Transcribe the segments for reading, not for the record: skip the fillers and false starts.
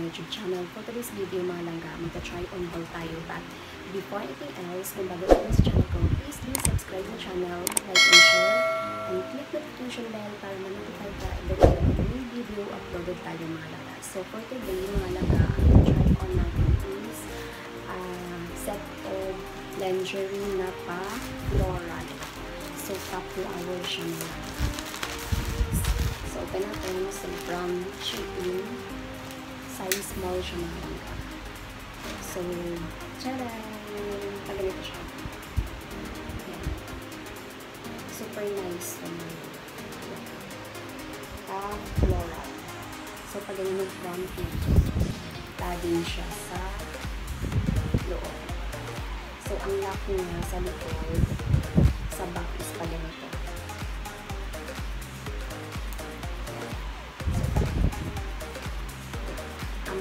YouTube channel. For today's video mga langga, magta-try on haul tayo. But before anything else, kung bago tayo sa channel ko, please do subscribe my channel, like and share, and click notification bell para ma-notify ka every time may video uploaded tayo mga langga. So for today mga langga, ang try on natin is set of lingerie na pa-floral. So pa-flower siya mga langga. So, open natin. So, from Shein. Size small siya mga langga. So, tcharan! Paganito siya. Ayan. Super nice. Floral. So, paganito from here. Padding siya sa loob. So, ang lock niya sa likod, sa back is paganito.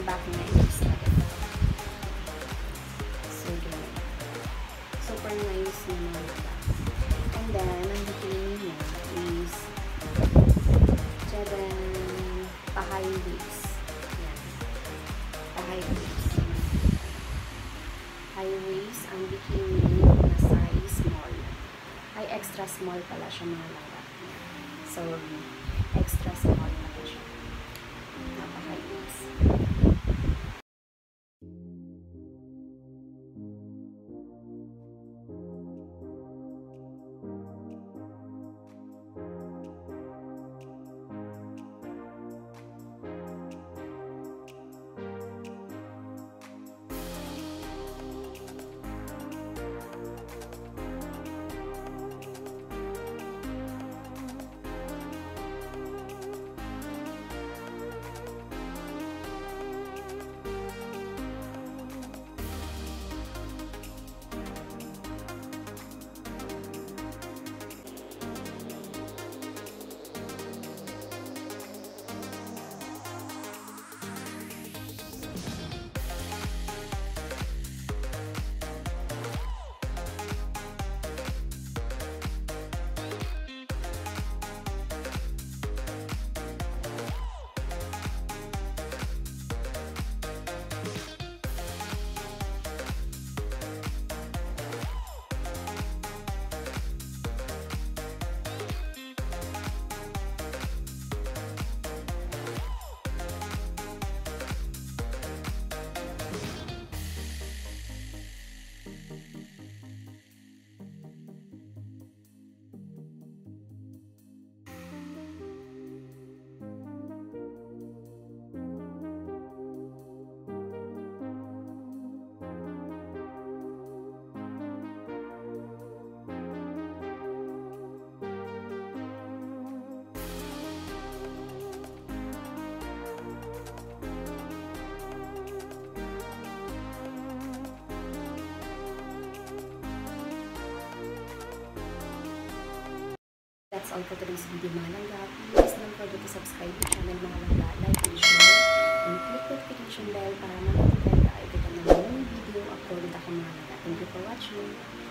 Back niya is ganito. So, ganito. Super nice naman. And then, ang bikini niya is pa-high waist. Yan. Pa-high waist. High waist ang bikini na size small. Ay, extra small pala siya mga langga. So, extra small pala siya. Pa-high waist. That's all for today's video mga langga. Please don't forget to subscribe to channel mga langga, like and share, and click notification bell para ma-notify ka every time na may video uploaded ako mga langga. Thank you for watching.